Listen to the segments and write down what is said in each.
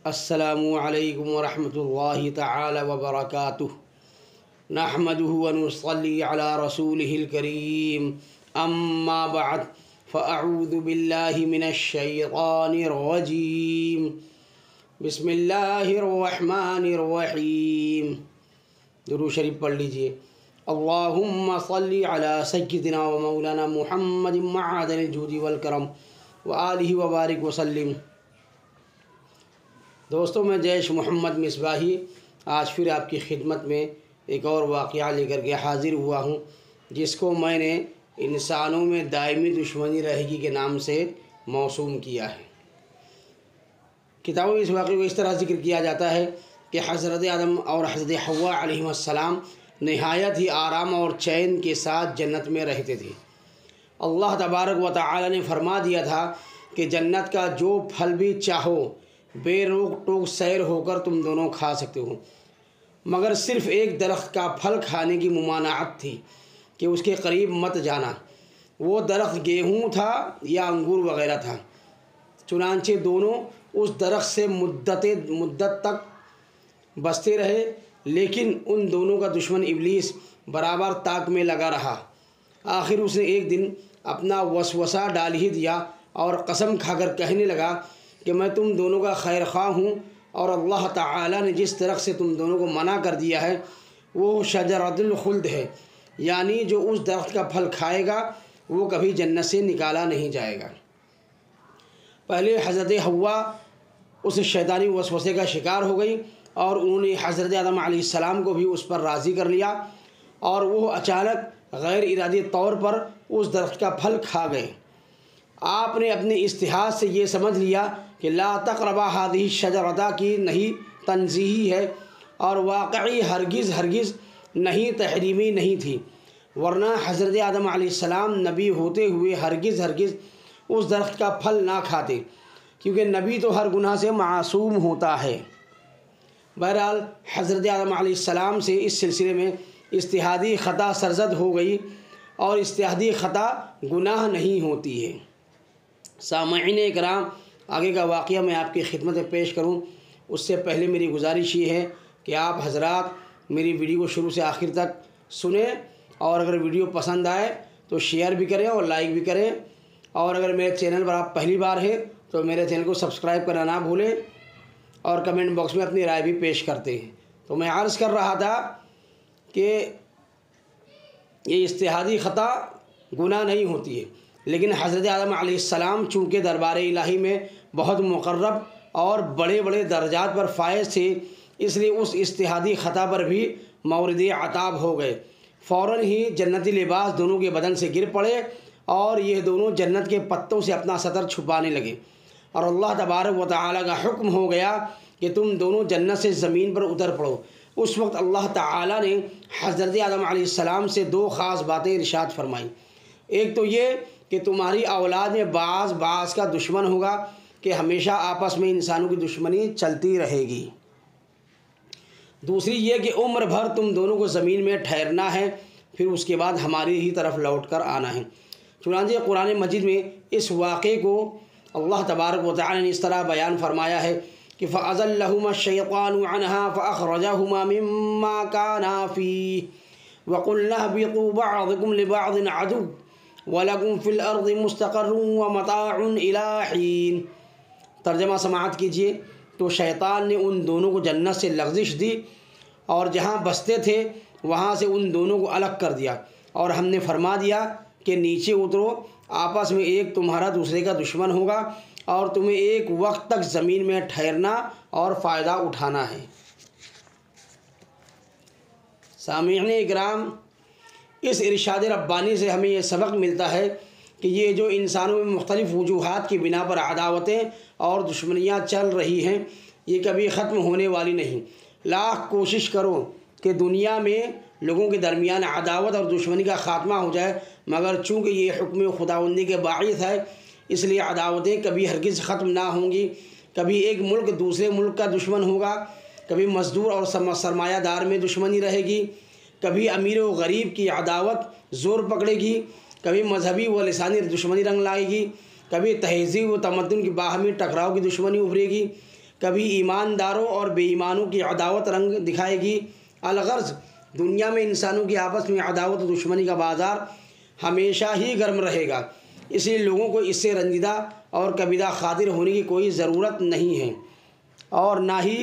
السلام علیکم ورحمۃ اللہ تعالی وبرکاتہ نحمده ونصلی علی رسولہ الکریم اما بعد فاعوذ باللہ من الشیطان الرجیم بسم اللہ الرحمن الرحیم۔ درود شریف پڑھ لیجئے۔ اللہم صلی علی سیدنا و مولانا محمد معدن الجود والکرم وآلہ وبارک وسلم۔ دوستوں، میں جیش محمد مصباحی آج پھر آپ کی خدمت میں ایک اور واقعہ لے کر کے حاضر ہوا ہوں، جس کو میں نے انسانوں میں دائمی دشمنی رہے گی کے نام سے موسوم کیا ہے۔ کتابوں میں اس واقعے کو اس طرح ذکر کیا جاتا ہے کہ حضرت آدم اور حضرت حوا علیہ السلام نہایت ہی آرام اور چین کے ساتھ جنت میں رہتے تھے۔ اللہ تبارک و تعالی نے فرما دیا تھا کہ جنت کا جو پھل بھی چاہو بے روک ٹوک سیر ہو کر تم دونوں کھا سکتے ہو، مگر صرف ایک درخت کا پھل کھانے کی ممانعت تھی کہ اس کے قریب مت جانا۔ وہ درخت گیہوں تھا یا انگور وغیرہ تھا، چنانچہ دونوں اس درخت سے مدت تک بستے رہے، لیکن ان دونوں کا دشمن ابلیس برابر طاق میں لگا رہا۔ آخر اس نے ایک دن اپنا وسوسہ ڈال ہی دیا اور قسم کھا کر کہنے لگا کہ میں تم دونوں کا خیر خواہ ہوں، اور اللہ تعالی نے جس درخت سے تم دونوں کو منع کر دیا ہے وہ شجرۃ الخلد ہے، یعنی جو اس درخت کا پھل کھائے گا وہ کبھی جنت سے نکالا نہیں جائے گا۔ پہلے حضرت حوا اس شیطانی وسوسے کا شکار ہو گئی اور انہوں نے حضرت آدم علیہ السلام کو بھی اس پر راضی کر لیا، اور وہ اچانک غیر ارادی طور پر اس درخت کا پھل کھا گئے۔ آپ نے اپنے اجتہاد سے یہ سمجھ لیا کہ لا تقربا هذه الشجرۃ کی نہیں تنزیہی ہے، اور واقعی ہرگز نہیں تحریمی نہیں تھی، ورنہ حضرت آدم علیہ السلام نبی ہوتے ہوئے ہرگز اس درخت کا پھل نہ کھاتے، کیونکہ نبی تو ہر گناہ سے معصوم ہوتا ہے۔ بہرحال حضرت آدم علیہ السلام سے اس سلسلے میں اجتہادی خطا سرزد ہو گئی، اور اجتہادی خطا گناہ نہیں ہوتی ہے۔ سامعین اکرام، آگے کا واقعہ میں آپ کی خدمت میں پیش کروں اس سے پہلے میری گزارش یہ ہے کہ آپ حضرات میری ویڈیو کو شروع سے آخر تک سنیں، اور اگر ویڈیو پسند آئے تو شیئر بھی کریں اور لائک بھی کریں، اور اگر میرے چینل پر آپ پہلی بار ہیں تو میرے چینل کو سبسکرائب کرنا نہ بھولیں، اور کمنٹ باکس میں اپنی رائے بھی پیش کرتے ہیں۔ تو میں عرض کر رہا تھا کہ یہ اجتہادی خطا گناہ نہیں ہوتی ہے، لیکن حضرت آدم علیہ السلام چونکہ دربار الہی میں بہت مقرب اور بڑے درجات پر فائز تھے، اس لیے اس اجتہادی خطا پر بھی مورد عتاب ہو گئے۔ فوراً ہی جنتی لباس دونوں کے بدن سے گر پڑے، اور یہ دونوں جنت کے پتوں سے اپنا سطر چھپانے لگے، اور اللہ تبارک و تعالی کا حکم ہو گیا کہ تم دونوں جنت سے زمین پر اتر پڑو۔ اس وقت اللہ تعالی نے حضرت آدم علیہ السلام سے دو خاص باتیں ارشاد فرمائیں۔ ایک تو یہ کہ تمہاری اولاد میں بعض کا دشمن ہوگا، کہ ہمیشہ آپس میں انسانوں کی دشمنی چلتی رہے گی۔ دوسری یہ کہ عمر بھر تم دونوں کو زمین میں ٹھہرنا ہے، پھر اس کے بعد ہماری ہی طرف لوٹ کر آنا ہے۔ چنانچہ قرآن مجید میں اس واقعے کو اللہ تبارک و تعالی نے اس طرح بیان فرمایا ہے کہ فَأَزَلَّهُمَا الشَّيْطَانُ عَنْهَا فَأَخْرَجَهُمَا مِمَّا كَانَا فِيهِ وَقُلْنَا اهْبِطُوا بَعْضُكُمْ لِبَعْضٍ عَدُوٌّ وَلَكُمْ فِي الْأَرْضِ مُسْتَقَرٌّ وَمَتَاعٌ إِلَىٰ حِينٍ۔ ترجمہ سماعت کیجیے۔ تو شیطان نے ان دونوں کو جنت سے لغزش دی، اور جہاں بستے تھے وہاں سے ان دونوں کو الگ کر دیا، اور ہم نے فرما دیا کہ نیچے اترو، آپس میں ایک تمہارا دوسرے کا دشمن ہوگا، اور تمہیں ایک وقت تک زمین میں ٹھہرنا اور فائدہ اٹھانا ہے۔ سامعین اکرام، اس ارشاد ربانی سے ہمیں یہ سبق ملتا ہے کہ یہ جو انسانوں میں مختلف وجوہات کی بنا پر عداوتیں اور دشمنیاں چل رہی ہیں، یہ کبھی ختم ہونے والی نہیں۔ لاکھ کوشش کرو کہ دنیا میں لوگوں کے درمیان عداوت اور دشمنی کا خاتمہ ہو جائے، مگر چونکہ یہ حکم خداوندی کے باعث ہے، اس لیے عداوتیں کبھی ہرگز ختم نہ ہوں گی۔ کبھی ایک ملک دوسرے ملک کا دشمن ہوگا، کبھی مزدور اور سرمایہ دار میں دشمنی رہے گی، کبھی امیر و غریب کی عداوت زور پکڑے گی، کبھی مذہبی و لسانی دشمنی رنگ لائے گی، کبھی تہذیب و تمدن کی باہمی ٹکراؤ کی دشمنی ابھرے گی، کبھی ایمانداروں اور بے ایمانوں کی عداوت رنگ دکھائے گی۔ الغرض دنیا میں انسانوں کی آپس میں عداوت و دشمنی کا بازار ہمیشہ ہی گرم رہے گا، اس لیے لوگوں کو اس سے رنجیدہ اور کبیدہ خاطر ہونے کی کوئی ضرورت نہیں ہے، اور نہ ہی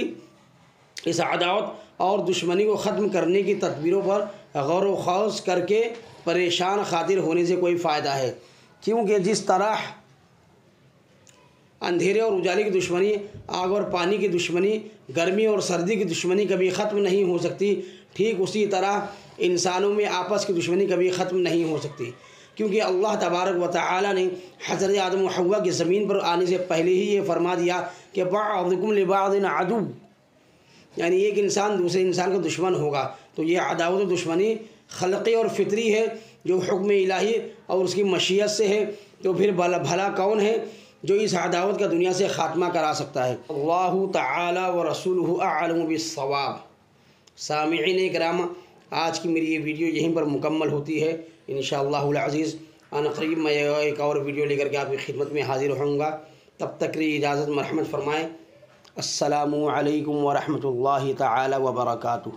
اس عداوت اور دشمنی کو ختم کرنے کی تدبیروں پر غور و خوض کر کے پریشان خاطر ہونے سے کوئی فائدہ ہے، کیونکہ جس طرح اندھیرے اور اجالے کی دشمنی، آگ اور پانی کی دشمنی، گرمی اور سردی کی دشمنی کبھی ختم نہیں ہو سکتی، ٹھیک اسی طرح انسانوں میں آپس کی دشمنی کبھی ختم نہیں ہو سکتی، کیونکہ اللہ تبارک و تعالی نے حضرت آدم و حوا کی زمین پر آنے سے پہلے ہی یہ فرما دیا کہ بعضکم لبعض عدو، یعنی ایک انسان دوسرے انسان کا دشمن ہوگا۔ تو یہ عداوت و دشمنی خلقی اور فطری ہے جو حکم الہی اور اس کی مشیت سے ہے، تو پھر بھلا کون ہے جو اس عداوت کا دنیا سے خاتمہ کرا سکتا ہے؟ اللہ تعالی و رسولہ اعلم بالصواب۔ سامعین کرام، آج کی میری یہ ویڈیو یہیں پر مکمل ہوتی ہے، انشاءاللہ العزیز ان قریب میں ایک اور ویڈیو لے کر کے آپ کی خدمت میں حاضر ہوں گا، تب تک کی اجازت مرحمت فرمائیں۔ السلام علیکم ورحمۃ اللہ تعالی وبرکاتہ۔